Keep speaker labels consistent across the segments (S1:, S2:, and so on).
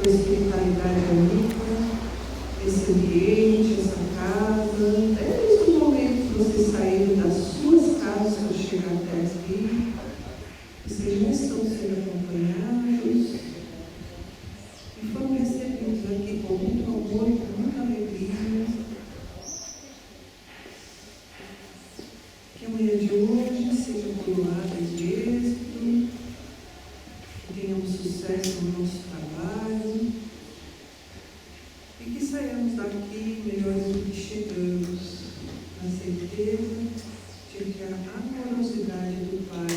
S1: espiritualidade amiga, esse ambiente, essa casa, desde o momento que vocês saíram das suas casas para chegar até aqui, vocês já estão sendo acompanhados e foram recebidos aqui com muito amor e com muita alegria. Que a manhã de hoje seja coroada em êxito, que tenhamos sucesso no nosso trabalho e que saiamos daqui melhores do que chegamos, na certeza de que a amorosidade do Pai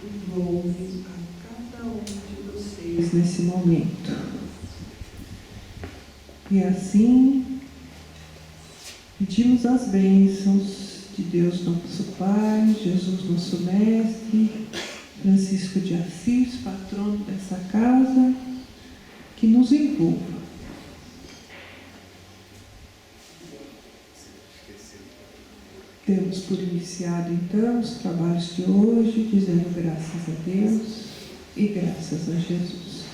S1: envolve a cada um de vocês nesse momento. E assim, pedimos as bênçãos de Deus nosso Pai, Jesus nosso Mestre, Francisco de Assis, patrono dessa casa, que nos envolva. Temos por iniciado então os trabalhos de hoje, dizendo graças a Deus e graças a Jesus.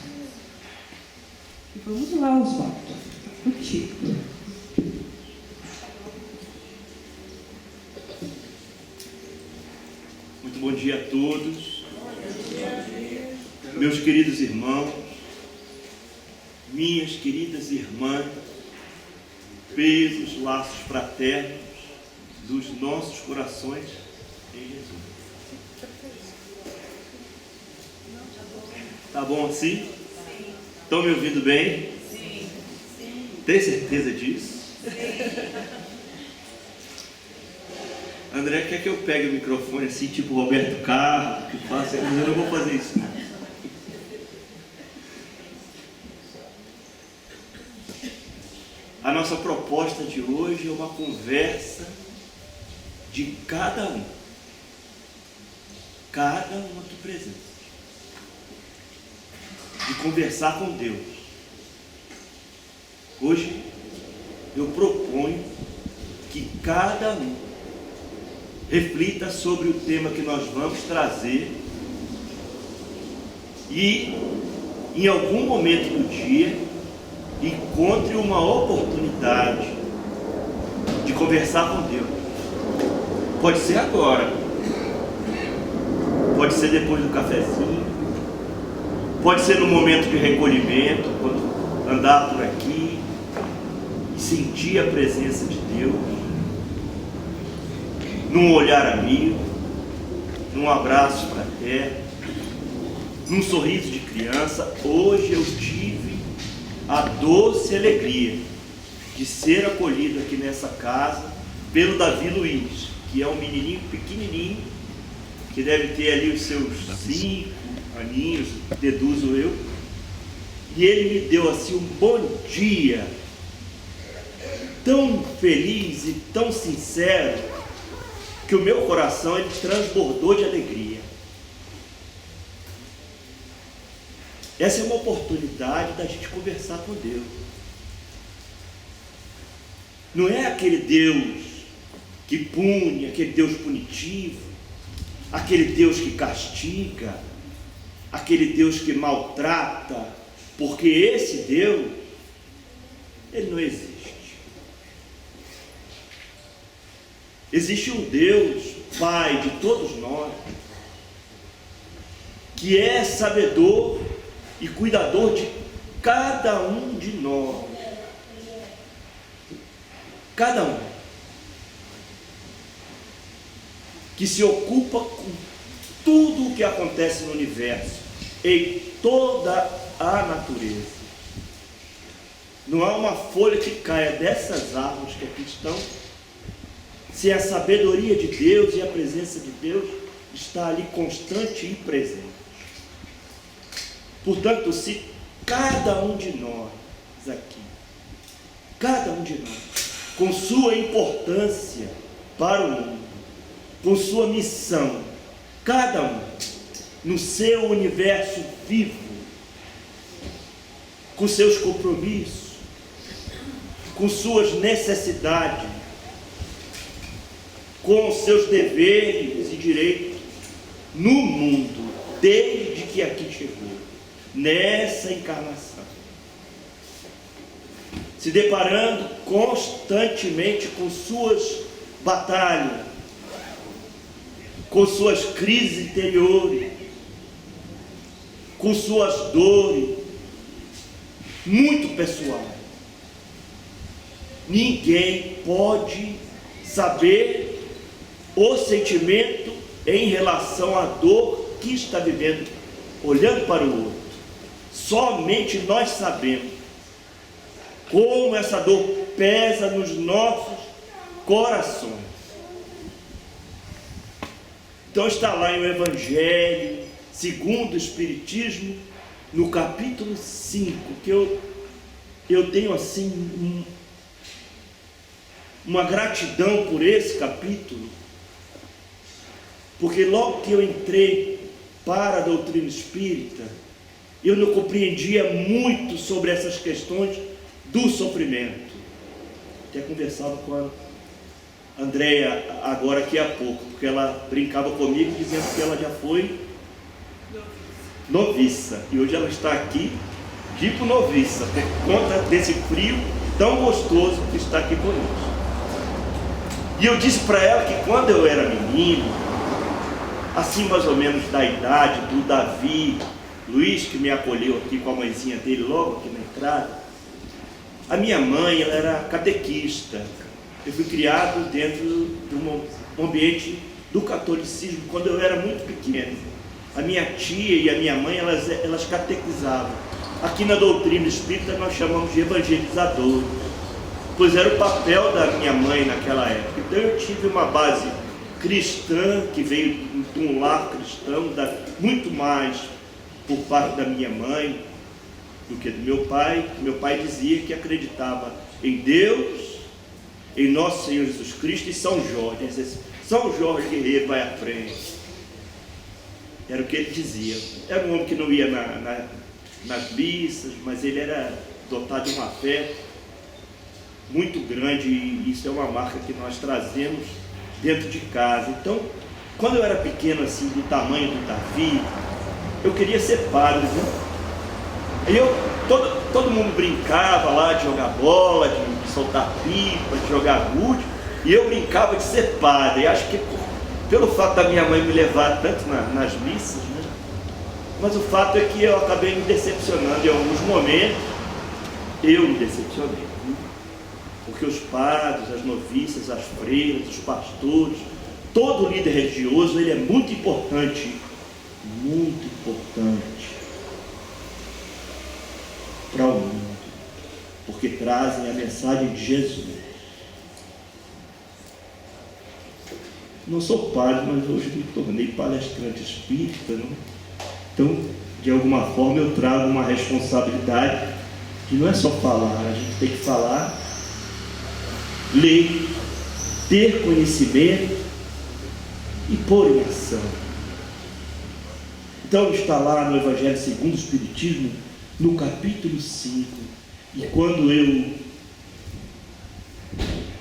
S1: E vamos lá, Oswaldo, está contigo.
S2: Muito bom dia a todos. Meus queridos irmãos, minhas queridas irmãs, pelos laços fraternos dos nossos corações em Jesus. Tá bom assim? Estão me ouvindo bem?
S3: Sim.
S2: Tem certeza disso? André quer que eu pegue o microfone assim, tipo Roberto Carlos, que faça, mas eu não vou fazer isso não. A nossa proposta de hoje é uma conversa de cada um aqui presente, de conversar com Deus. Hoje eu proponho que cada um reflita sobre o tema que nós vamos trazer e, em algum momento do dia, encontre uma oportunidade de conversar com Deus. Pode ser agora, pode ser depois do cafezinho, pode ser no momento de recolhimento, quando andar por aqui e sentir a presença de Deus, num olhar amigo, num abraço fraterno, num sorriso de criança. Hoje eu tive a doce alegria de ser acolhido aqui nessa casa pelo Davi Luiz, que é um menininho pequenininho, que deve ter ali os seus 5 aninhos, deduzo eu, e ele me deu assim um bom dia, tão feliz e tão sincero, que o meu coração ele transbordou de alegria. Essa é uma oportunidade da gente conversar com Deus. Não é aquele Deus que pune, aquele Deus punitivo, aquele Deus que castiga, aquele Deus que maltrata, porque esse Deus, ele não existe. Existe um Deus, Pai de todos nós, que é sabedor e cuidador de cada um de nós. Cada um. Que se ocupa com tudo o que acontece no universo, em toda a natureza. Não há uma folha que caia dessas árvores que aqui estão, se a sabedoria de Deus e a presença de Deus está ali constante e presente. Portanto, se cada um de nós aqui, cada um de nós, com sua importância para o mundo, com sua missão, cada um no seu universo vivo, com seus compromissos, com suas necessidades, com seus deveres e direitos no mundo, desde que aqui chegou, nessa encarnação. se deparando constantemente com suas batalhas, com suas crises interiores, com suas dores, muito pessoais. Ninguém pode saber o sentimento em relação à dor que está vivendo, olhando para o outro. Somente nós sabemos como essa dor pesa nos nossos corações. Então está lá em o Evangelho segundo o Espiritismo, no capítulo 5, que eu tenho assim uma gratidão por esse capítulo, porque logo que eu entrei para a doutrina espírita, eu não compreendia muito sobre essas questões do sofrimento. Até conversava com a Andréia agora aqui há pouco, porque ela brincava comigo dizendo que ela já foi noviça, e hoje ela está aqui tipo noviça, por conta desse frio tão gostoso que está aqui conosco. E eu disse para ela que quando eu era menino, assim mais ou menos da idade do Davi Luiz, que me acolheu aqui com a mãezinha dele logo aqui na entrada, a minha mãe, ela era catequista. Eu fui criado dentro de um ambiente do catolicismo quando eu era muito pequeno. A minha tia e a minha mãe, elas catequizavam. Aqui na doutrina espírita nós chamamos de evangelizadores, pois era o papel da minha mãe naquela época. Então eu tive uma base cristã, que veio de um lar cristão, muito mais por parte da minha mãe do que do meu pai. Meu pai dizia que acreditava em Deus, em nosso Senhor Jesus Cristo e São Jorge. São Jorge guerreiro vai à frente. Era o que ele dizia. Era um homem que não ia nas missas, mas ele era dotado de uma fé muito grande, e isso é uma marca que nós trazemos dentro de casa. Então, quando eu era pequeno, assim, do tamanho do Davi, eu queria ser padre, né? Aí todo mundo brincava lá de jogar bola, de soltar pipa, de jogar gude, e eu brincava de ser padre. E acho que pelo fato da minha mãe me levar tanto nas missas, né? Mas o fato é que eu acabei me decepcionando em alguns momentos. Eu me decepcionei, né? Porque os padres, as noviças, as freiras, os pastores, todo líder religioso, ele é muito importante para o mundo, porque trazem a mensagem de Jesus. Não sou padre, mas hoje me tornei palestrante espírita, né? Então, de alguma forma, eu trago uma responsabilidade que não é só falar, a gente tem que falar, ler, ter conhecimento e pôr em ação. Então está lá no Evangelho segundo o Espiritismo, no capítulo 5, e quando eu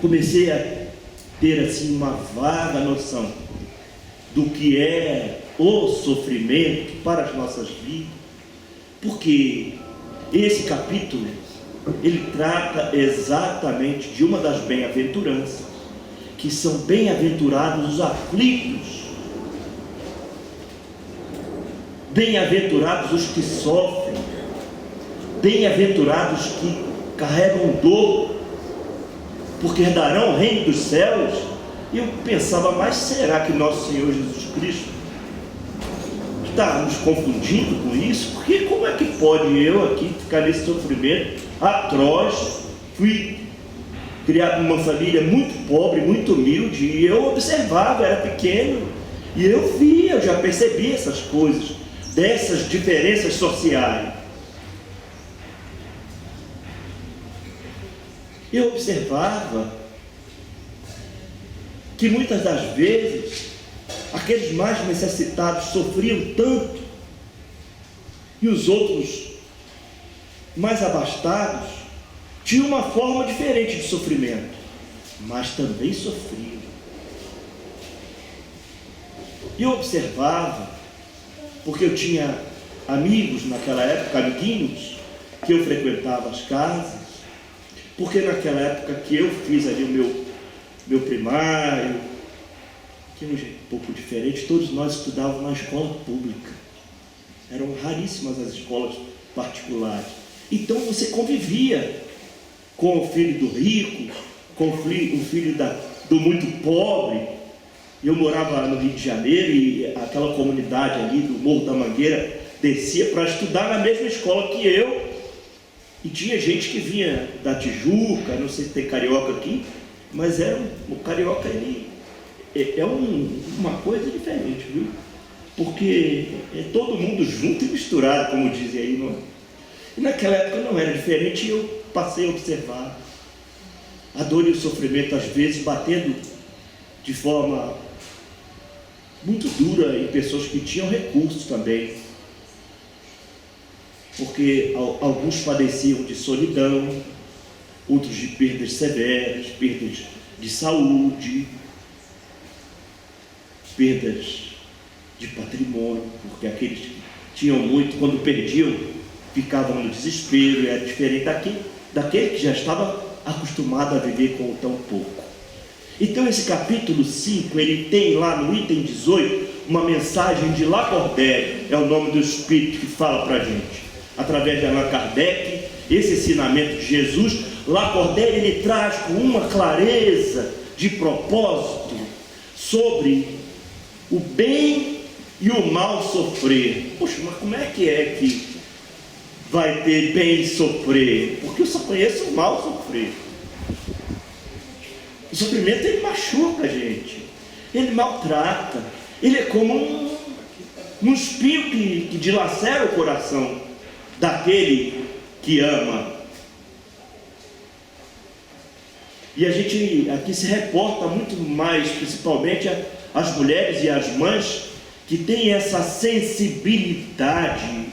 S2: comecei a ter assim uma vaga noção do que é o sofrimento para as nossas vidas, porque esse capítulo ele trata exatamente de uma das bem-aventuranças, que são bem-aventurados os aflitos, bem-aventurados os que sofrem, bem-aventurados que carregam dor, porque herdarão o reino dos céus. E eu pensava, mas será que nosso Senhor Jesus Cristo está nos confundindo com isso? Porque como é que pode eu aqui ficar nesse sofrimento atroz? Fui criado numa família muito pobre, muito humilde, e eu observava, era pequeno, e eu via, eu já percebi essas coisas, dessas diferenças sociais. Eu observava que muitas das vezes aqueles mais necessitados sofriam tanto, e os outros mais abastados tinham uma forma diferente de sofrimento, mas também sofriam. E eu observava, porque eu tinha amigos naquela época, amiguinhos, que eu frequentava as casas, Porque naquela época que eu fiz ali o meu primário, que um pouco diferente, todos nós estudávamos na escola pública. Eram raríssimas as escolas particulares. Então você convivia com o filho do rico, com o filho do muito pobre. Eu morava no Rio de Janeiro e aquela comunidade ali do Morro da Mangueira descia para estudar na mesma escola que eu. E tinha gente que vinha da Tijuca, não sei se tem carioca aqui, mas o carioca é uma coisa diferente, viu? Porque é todo mundo junto e misturado, como dizem aí, não é? E naquela época não era diferente, e eu passei a observar a dor e o sofrimento, às vezes, batendo de forma muito dura em pessoas que tinham recursos também. Porque alguns padeciam de solidão, outros de perdas severas, perdas de saúde, perdas de patrimônio, porque aqueles que tinham muito, quando perdiam, ficavam no desespero. Era diferente daquele que já estava acostumado a viver com tão pouco. Então esse capítulo 5, ele tem lá no item 18, uma mensagem de Lacordaire, é o nome do Espírito que fala para a gente, através de Allan Kardec, esse ensinamento de Jesus. Lacordaire, ele traz com uma clareza de propósito sobre o bem e o mal sofrer. Poxa, mas como é que vai ter bem sofrer? Porque eu só conheço o mal sofrer. O sofrimento, ele machuca a gente, ele maltrata, ele é como um espinho que dilacera o coração daquele que ama. E a gente aqui se reporta muito mais, principalmente as mulheres e as mães que têm essa sensibilidade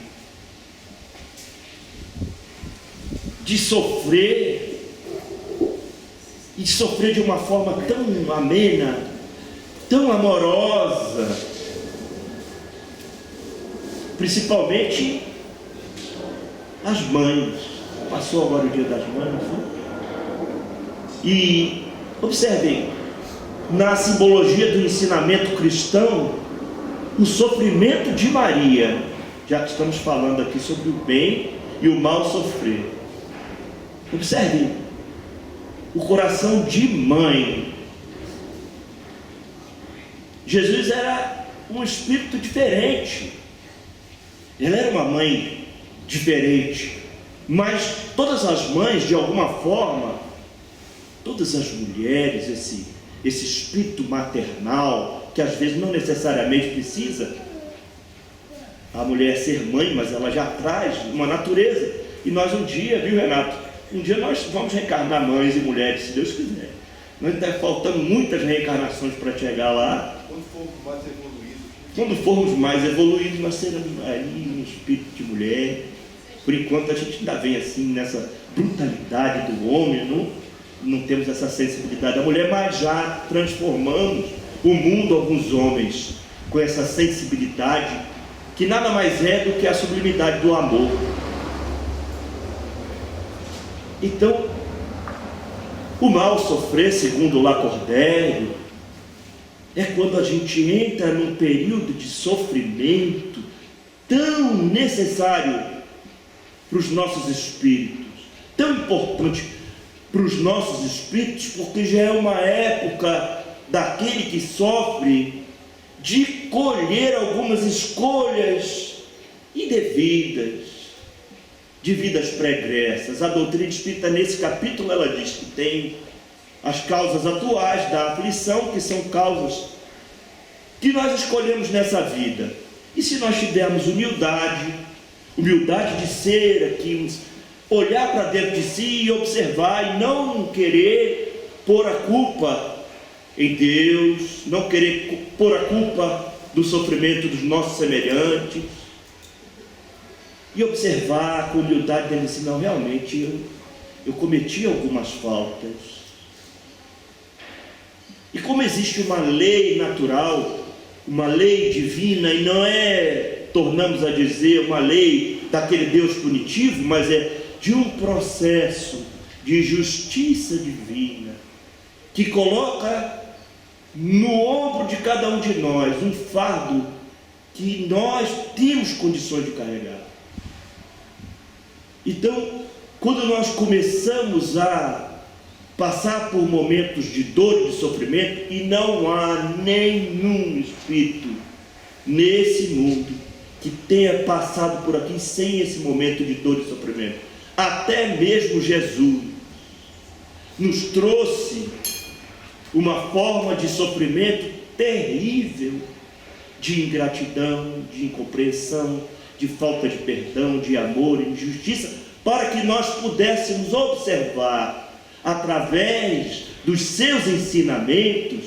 S2: de sofrer, e de sofrer de uma forma tão amena, tão amorosa, principalmente as mães. Passou agora o dia das mães, né? E observem, na simbologia do ensinamento cristão, o sofrimento de Maria, já que estamos falando aqui sobre o bem e o mal sofrer. Observem, o coração de mãe. Jesus era um espírito diferente, ela era uma mãe diferente, mas todas as mães, de alguma forma, todas as mulheres, esse espírito maternal, que às vezes não necessariamente precisa a mulher ser mãe, mas ela já traz uma natureza. E nós um dia, viu, Renato, um dia nós vamos reencarnar mães e mulheres, se Deus quiser. Nós está faltando muitas reencarnações para chegar lá. Quando formos mais evoluídos, nós seremos ali um espírito de mulher. Por enquanto a gente ainda vem assim nessa brutalidade do homem, não temos essa sensibilidade da mulher, mas já transformamos o mundo, alguns homens, com essa sensibilidade, que nada mais é do que a sublimidade do amor. Então, o mal sofrer, segundo Lacordaire, é quando a gente entra num período de sofrimento tão necessário para os nossos espíritos, tão importante para os nossos espíritos, porque já é uma época daquele que sofre de colher algumas escolhas indevidas, de vidas pregressas. A doutrina espírita, nesse capítulo, ela diz que tem as causas atuais da aflição, que são causas que nós escolhemos nessa vida. E se nós tivermos humildade de ser aqui, olhar para dentro de si e observar, e não querer pôr a culpa em Deus, não querer pôr a culpa do sofrimento dos nossos semelhantes, e observar com humildade, dizendo assim, não, realmente eu cometi algumas faltas. E como existe uma lei natural, uma lei divina, e não é, tornamos a dizer, uma lei daquele Deus punitivo, mas é de um processo de justiça divina, que coloca no ombro de cada um de nós um fardo que nós temos condições de carregar. Então, quando nós começamos a passar por momentos de dor e de sofrimento, e não há nenhum espírito nesse mundo que tenha passado por aqui sem esse momento de dor e sofrimento. Até mesmo Jesus nos trouxe uma forma de sofrimento terrível, de ingratidão, de incompreensão, de falta de perdão, de amor e de justiça, para que nós pudéssemos observar, através dos seus ensinamentos,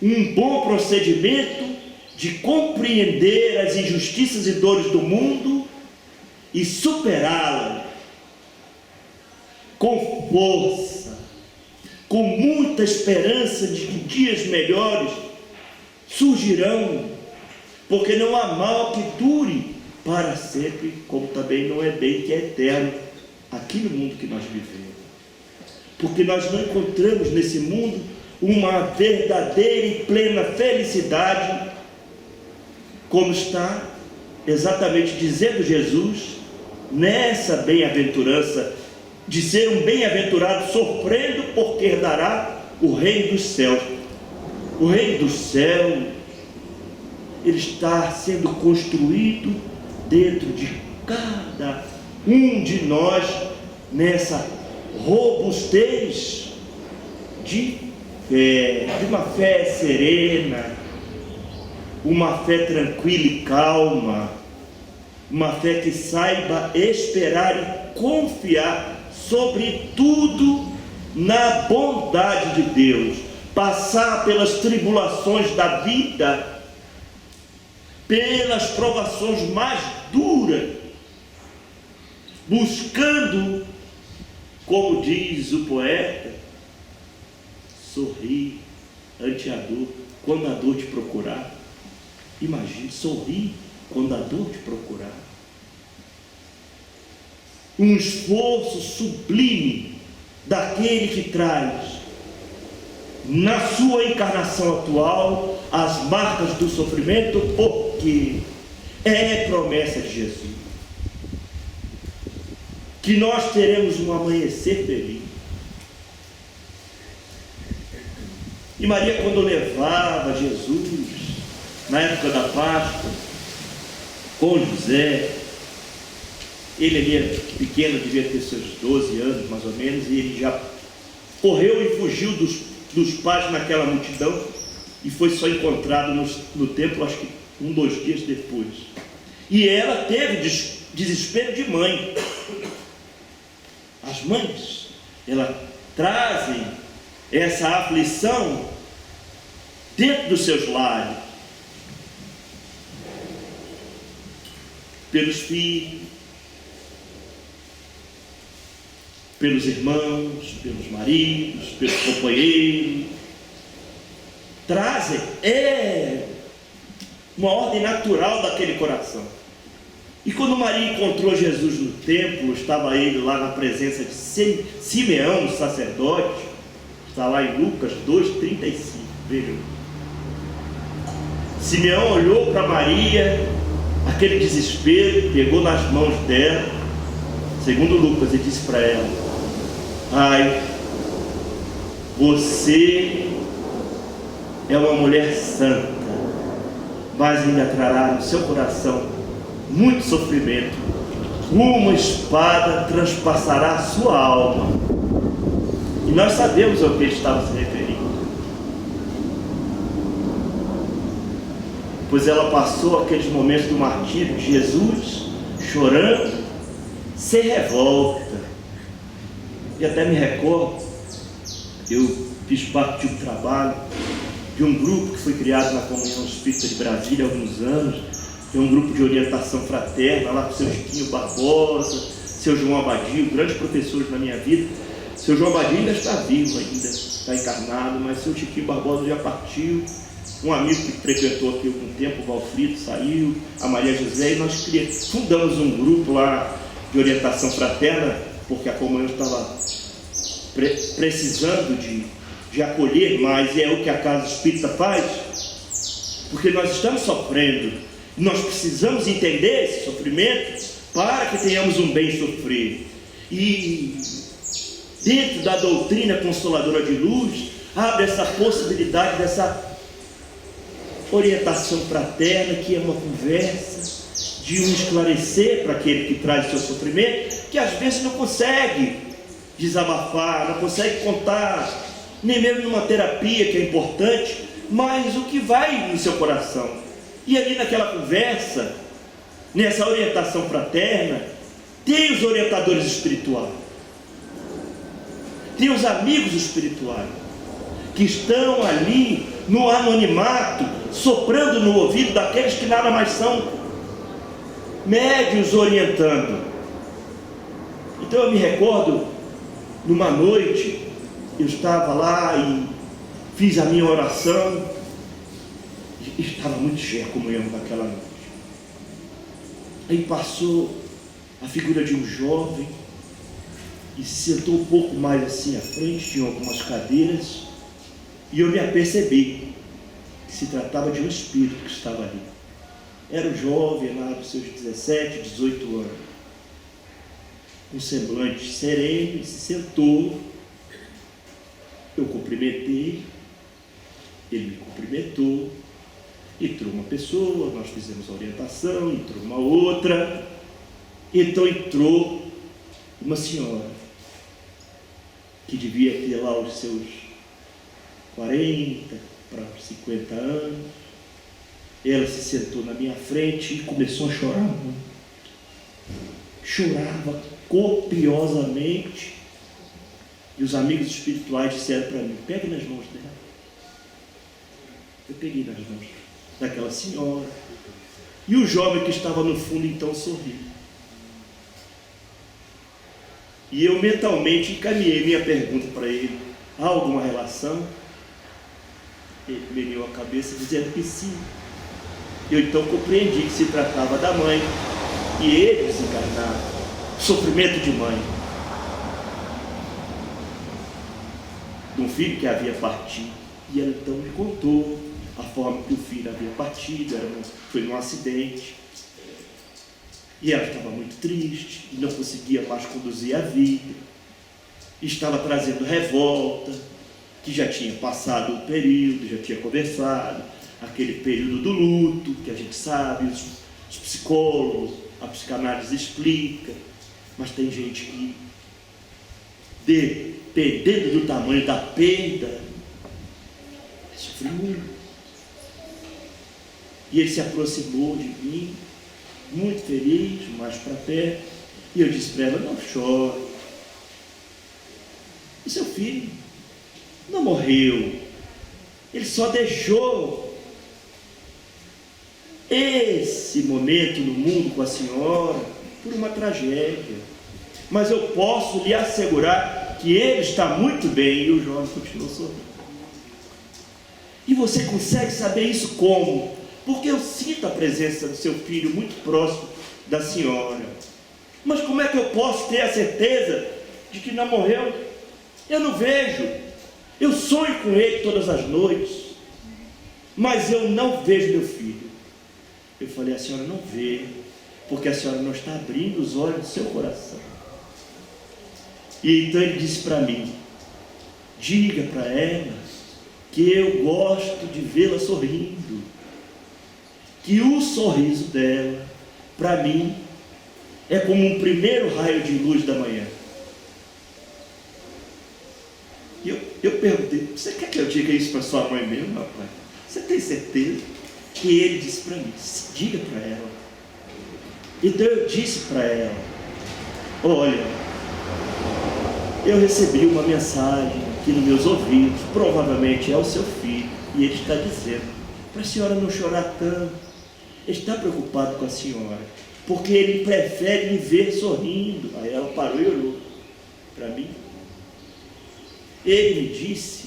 S2: um bom procedimento de compreender as injustiças e dores do mundo e superá-las com força, com muita esperança de que dias melhores surgirão, porque não há mal que dure para sempre, como também não é bem que é eterno aqui no mundo que nós vivemos. Porque nós não encontramos nesse mundo uma verdadeira e plena felicidade, como está exatamente dizendo Jesus nessa bem-aventurança de ser um bem-aventurado sofrendo, porque herdará o reino dos céus. O reino dos céus, ele está sendo construído dentro de cada um de nós, nessa robustez de fé, de uma fé serena, uma fé tranquila e calma, uma fé que saiba esperar e confiar sobretudo na bondade de Deus, passar pelas tribulações da vida, pelas provações mais duras, buscando, como diz o poeta, sorrir ante a dor, quando a dor te procurar. Imagine, sorrir quando a dor te procurar. Um esforço sublime daquele que traz na sua encarnação atual as marcas do sofrimento, porque é promessa de Jesus que nós teremos um amanhecer feliz. E Maria, quando levava Jesus na época da Páscoa com José, ele era pequeno, devia ter seus 12 anos mais ou menos, e ele já correu e fugiu dos pais naquela multidão e foi só encontrado no templo, acho que 2 dias depois. E ela teve desespero de mãe. As mães, elas trazem essa aflição dentro dos seus lares, pelos filhos, pelos irmãos, pelos maridos, pelos companheiros. Trazem, uma ordem natural daquele coração. E quando Maria encontrou Jesus no templo, estava ele lá na presença de Simeão, o sacerdote, está lá em Lucas 2,35, vejam. Simeão olhou para Maria, aquele desespero, pegou nas mãos dela, segundo Lucas, e disse para ela: ai, você é uma mulher santa, mas ainda trará no seu coração muito sofrimento. Uma espada transpassará a sua alma. E nós sabemos ao que ele estava se referindo, pois ela passou aqueles momentos do martírio de Jesus, chorando, sem revolta. E até me recordo, eu fiz parte de um trabalho, de um grupo que foi criado na Comunhão Espírita de Brasília há alguns anos. É um grupo de orientação fraterna, lá com o seu Chiquinho Barbosa, seu João Abadio, grandes professores na minha vida. Seu João Abadio ainda está vivo, ainda está encarnado, mas seu Chiquinho Barbosa já partiu. Um amigo que frequentou aqui algum tempo, o Valfrito, saiu, a Maria José, e nós fundamos um grupo lá de orientação fraterna, porque a comunhão estava precisando de acolher mais, e é o que a Casa Espírita faz, porque nós estamos sofrendo, nós precisamos entender esse sofrimento para que tenhamos um bem sofrer. E dentro da doutrina Consoladora de Luz, abre essa possibilidade dessa orientação fraterna, que é uma conversa de um esclarecer para aquele que traz o seu sofrimento, que às vezes não consegue desabafar, não consegue contar, nem mesmo numa terapia, que é importante, mas o que vai no seu coração. E ali naquela conversa, nessa orientação fraterna, tem os orientadores espirituais, tem os amigos espirituais, que estão ali no anonimato, soprando no ouvido daqueles que nada mais são médiuns orientando. Então eu me recordo, numa noite, eu estava lá e fiz a minha oração, e estava muito cheia a comunhão naquela noite. Aí passou a figura de um jovem e se sentou um pouco mais assim à frente, tinha algumas cadeiras, e eu me apercebi que se tratava de um espírito que estava ali. Era um jovem lá dos seus 17, 18 anos, com semblante sereno, e se sentou. Eu cumprimentei, ele me cumprimentou, entrou uma pessoa, nós fizemos a orientação, entrou uma outra, então entrou uma senhora, que devia ter lá os seus 40 para 50 anos. Ela se sentou na minha frente e começou a chorar muito. Chorava copiosamente. E os amigos espirituais disseram para mim: pegue nas mãos dela. Eu peguei nas mãos daquela senhora. E o jovem que estava no fundo então sorriu. E eu mentalmente encaminhei minha pergunta para ele: há alguma relação? Ele meneou a cabeça dizendo que sim. Eu então compreendi que se tratava da mãe, e ele desencarnado, sofrimento de mãe, de um filho que havia partido. E ela então me contou a forma que o filho havia partido, foi num acidente, e ela estava muito triste, e não conseguia mais conduzir a vida, estava trazendo revolta, que já tinha passado o período, já tinha conversado, aquele período do luto, que a gente sabe, os psicólogos, a psicanálise explica, mas tem gente que, dependendo do tamanho da perda, sofre muito. E ele se aproximou de mim, muito feliz, mais para perto, e eu disse para ela: não chore, o seu filho não morreu, ele só deixou esse momento no mundo com a senhora por uma tragédia, mas eu posso lhe assegurar que ele está muito bem. E o jovem continuou sorrindo. E você consegue saber isso como? Porque eu sinto a presença do seu filho muito próximo da senhora. Mas como é que eu posso ter a certeza de que não morreu? Eu não vejo. Eu sonho com ele todas as noites, mas eu não vejo meu filho. Eu falei: a senhora não vê, porque a senhora não está abrindo os olhos do seu coração. E então ele disse para mim: diga para ela que eu gosto de vê-la sorrindo, que o sorriso dela, para mim, é como um primeiro raio de luz da manhã. E eu perguntei: você quer que eu diga isso para sua mãe mesmo, rapaz? Você tem certeza? E ele disse para mim: diga para ela. Então eu disse para ela: olha, eu recebi uma mensagem aqui nos meus ouvidos, provavelmente é o seu filho, e ele está dizendo para a senhora não chorar tanto. Ele está preocupado com a senhora, porque ele prefere me ver sorrindo. Aí ela parou e olhou para mim. Ele me disse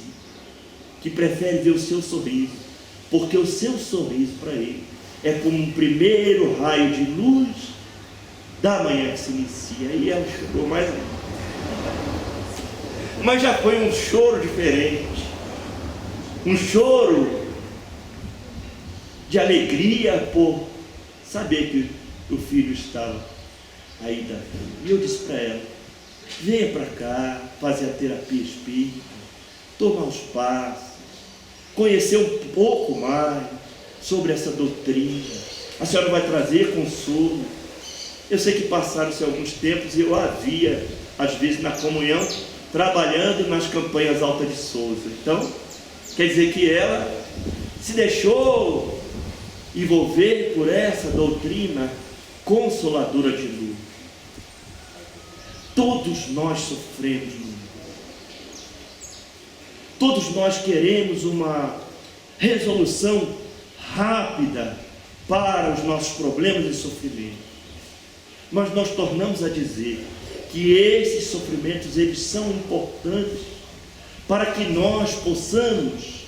S2: que prefere ver o seu sorriso, porque o seu sorriso para ele é como um primeiro raio de luz da manhã que se inicia. E ela chorou mais ainda. mas já foi um choro diferente, um choro de alegria por saber que o filho estava aí daqui. E eu disse para ela: venha para cá fazer a terapia espírita, tomar os passos, conhecer um pouco mais sobre essa doutrina. A senhora vai trazer consolo. Eu sei que passaram-se alguns tempos e eu a via, às vezes, na comunhão, trabalhando nas campanhas Alta de Souza. Então, quer dizer que ela se deixou envolver por essa doutrina consoladora de luz. Todos nós sofremos no mundo. Todos nós queremos uma resolução rápida para os nossos problemas e sofrimentos. Mas nós tornamos a dizer que esses sofrimentos, eles são importantes para que nós possamos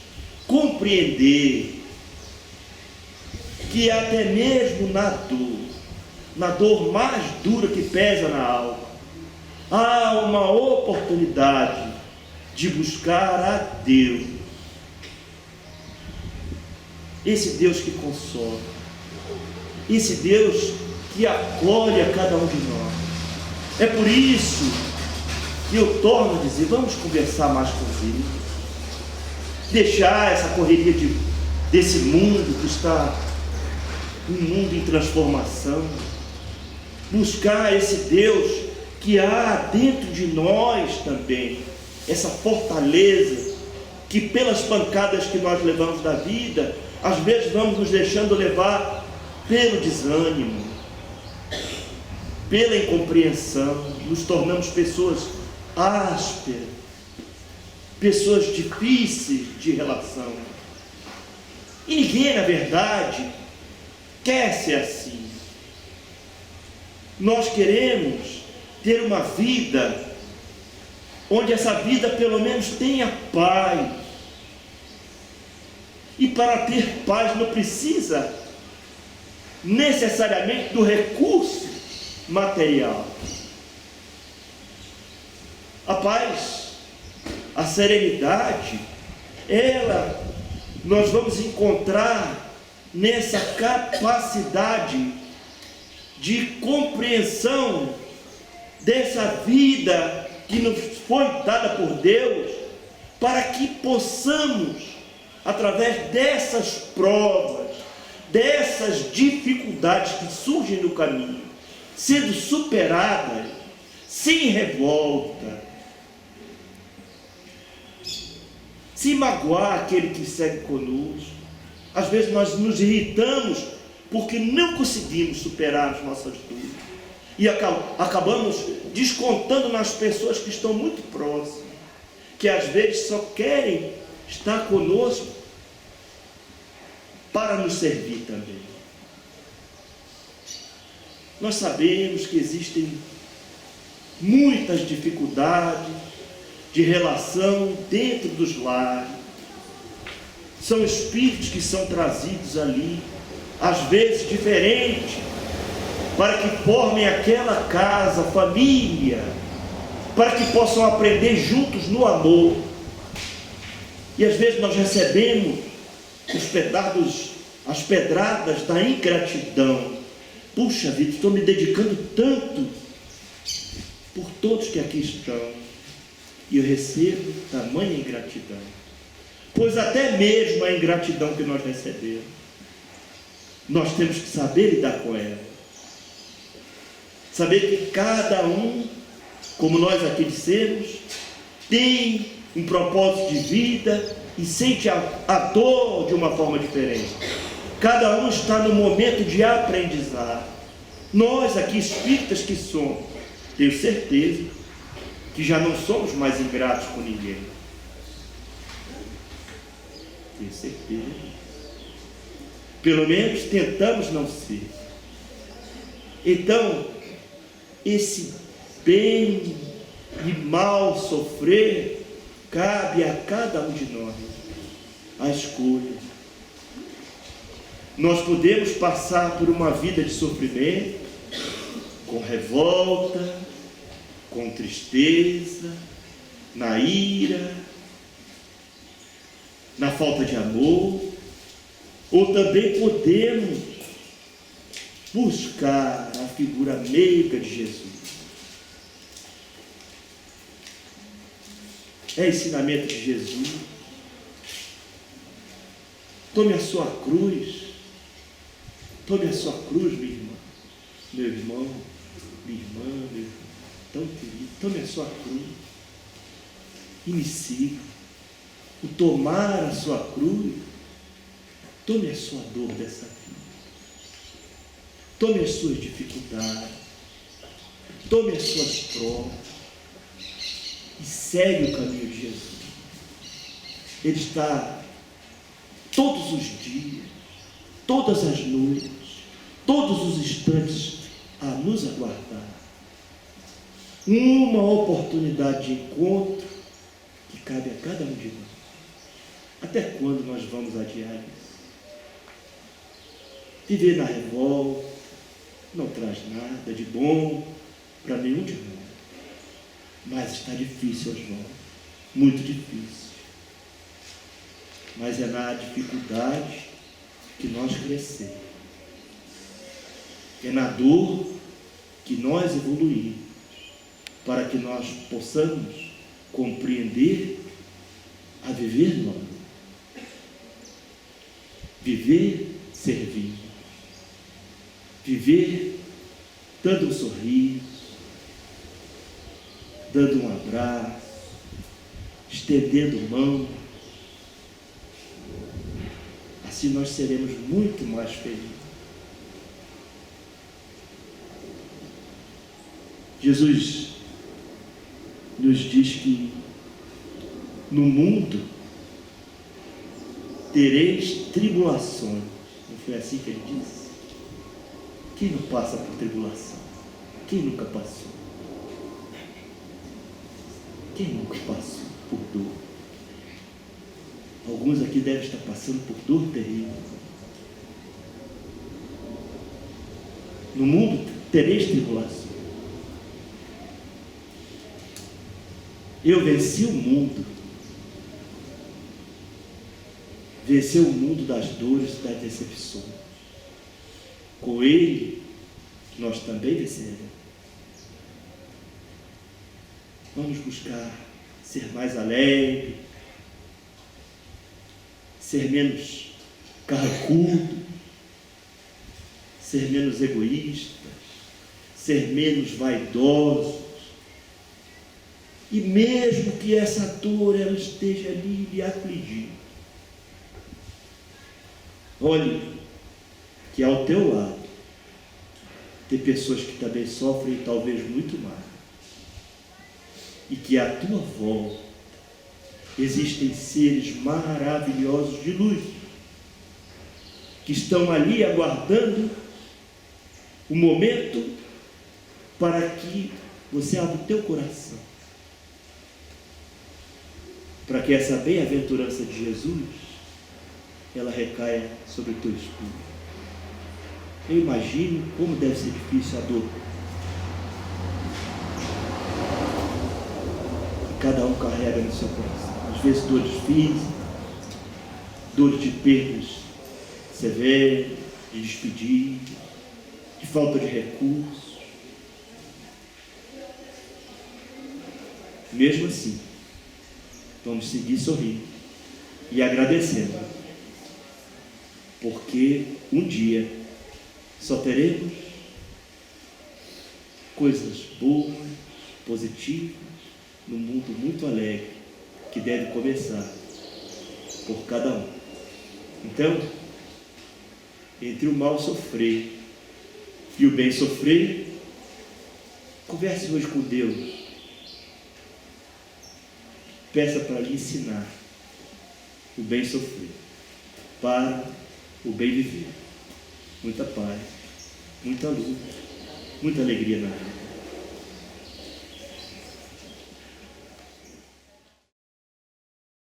S2: compreender que até mesmo na dor mais dura que pesa na alma, há uma oportunidade de buscar a Deus. Esse Deus que consola, esse Deus que acolhe a cada um de nós. É por isso que eu torno a dizer: vamos conversar mais com Ele, deixar essa correria desse mundo que está um mundo em transformação, buscar esse Deus que há dentro de nós também, essa fortaleza que pelas pancadas que nós levamos da vida, às vezes vamos nos deixando levar pelo desânimo, pela incompreensão, nos tornamos pessoas ásperas, pessoas difíceis de relação. E ninguém, na verdade, quer ser assim. Nós queremos ter uma vida onde essa vida pelo menos tenha paz. E para ter paz não precisa necessariamente do recurso material. A paz, a serenidade, nós vamos encontrar nessa capacidade de compreensão dessa vida que nos foi dada por Deus, para que possamos, através dessas provas, dessas dificuldades que surgem no caminho, sendo superadas sem revolta, sem magoar aquele que segue conosco. Às vezes nós nos irritamos porque não conseguimos superar as nossas dúvidas e acabamos descontando nas pessoas que estão muito próximas, que às vezes só querem estar conosco para nos servir também. Nós sabemos que existem muitas dificuldades de relação dentro dos lares. São espíritos que são trazidos ali, às vezes diferentes, para que formem aquela casa, família, para que possam aprender juntos no amor. E às vezes nós recebemos as pedradas da ingratidão. Puxa vida, estou me dedicando tanto por todos que aqui estão, e eu recebo tamanha ingratidão. Pois até mesmo a ingratidão que nós recebemos, nós temos que saber lidar com ela. Saber que cada um, como nós aqui dissemos, tem um propósito de vida e sente a dor de uma forma diferente. Cada um está no momento de aprendizado. Nós aqui, espíritas que somos, tenho certeza que já não somos mais ingratos com ninguém. Tenho certeza. Pelo menos tentamos não ser. Então, esse bem e mal sofrer cabe a cada um de nós a escolha. Nós podemos passar por uma vida de sofrimento, com revolta, com tristeza, na ira, na falta de amor, ou também podemos buscar a figura meiga de Jesus. É ensinamento de Jesus. Tome a sua cruz. Tome a sua cruz, minha irmã, meu irmão, minha irmã, meu irmão, tão querido. Tome a sua cruz e me siga. O tomar a sua cruz, tome a sua dor dessa vida. Tome as suas dificuldades. Tome as suas provas. E segue o caminho de Jesus. Ele está todos os dias, todas as noites, todos os instantes a nos aguardar. Uma oportunidade de encontro que cabe a cada um de nós. Até quando nós vamos adiar isso? Viver na revolta não traz nada de bom para nenhum de nós. Mas está difícil, Oswaldo, muito difícil. Mas é na dificuldade que nós crescemos. É na dor que nós evoluímos, para que nós possamos compreender a viver no amor. Viver servindo. Viver dando um sorriso, dando um abraço, estendendo mão. Assim nós seremos muito mais felizes. Jesus nos diz que no mundo tereis tribulações. Não foi assim que ele disse? Quem não passa por tribulação? Quem nunca passou? Quem nunca passou por dor? Alguns aqui devem estar passando por dor terrível. No mundo tereis tribulação. Eu venci o mundo. Venci o mundo das dores e das decepções. Com ele, nós também venceremos. Vamos buscar ser mais alegre, ser menos carrancudo, ser menos egoístas, ser menos vaidosos. E mesmo que essa dor ela esteja ali lhe afligindo, olhe que ao teu lado tem pessoas que também sofrem talvez muito mais. E que à tua volta existem seres maravilhosos de luz, que estão ali aguardando o momento para que você abra o teu coração, para que essa bem-aventurança de Jesus ela recaia sobre o teu espírito. Eu imagino como deve ser difícil a dor. Cada um carrega no seu coração. Às vezes dores físicas, dores de perdas severas, de despedida, de falta de recursos. Mesmo assim, vamos seguir sorrindo e agradecendo, porque um dia só teremos coisas boas, positivas, num mundo muito alegre, que deve começar por cada um. Então, entre o mal sofrer e o bem sofrer, converse hoje com Deus. Peça para lhe ensinar o bem sofrer, para o bem viver. Muita paz, muita luz, muita alegria na vida.